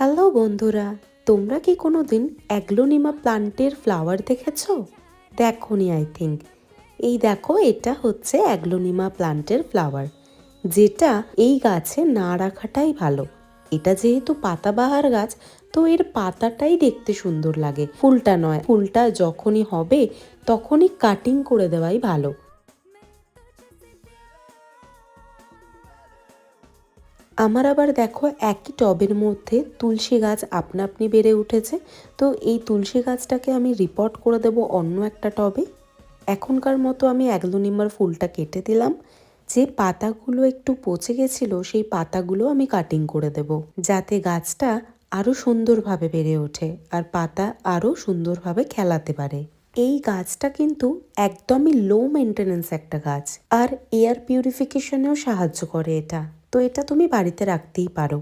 Hello বন্ধুরা, তোমরা কি কোনোদিন অ্যাগ্লোনিমা প্লান্টের ফ্লাওয়ার দেখেছো? দেখোনি আই থিঙ্ক। এই দেখো, এটা হচ্ছে অ্যাগ্লোনিমা প্লান্টের ফ্লাওয়ার, যেটা এই গাছে না রাখাটাই ভালো। এটা যেহেতু পাতাবাহার গাছ, তো এর পাতাটাই দেখতে সুন্দর লাগে, ফুলটা নয়। ফুলটা যখনই হবে তখনই কাটিং করে দেওয়াই ভালো। আমার আবার দেখো, একই টবের মধ্যে তুলসী গাছ আপনা আপনি বেড়ে উঠেছে। তো এই তুলসী গাছটাকে আমি রিপোর্ট করে দেব অন্য একটা টবে। এখনকার মতো আমি অ্যাগ্লোনিমার ফুলটা কেটে দিলাম। যে পাতাগুলো একটু পচে গেছিলো সেই পাতাগুলো আমি কাটিং করে দেব, যাতে গাছটা আরও সুন্দরভাবে বেড়ে ওঠে আর পাতা আরও সুন্দরভাবে খেলাতে পারে। এই গাছটা কিন্তু একদমই লো মেনটেনেন্স একটা গাছ, আর এয়ার পিউরিফিকেশনেও সাহায্য করে এটা। তো এটা তুমি বাড়িতে রাখতেই পারো।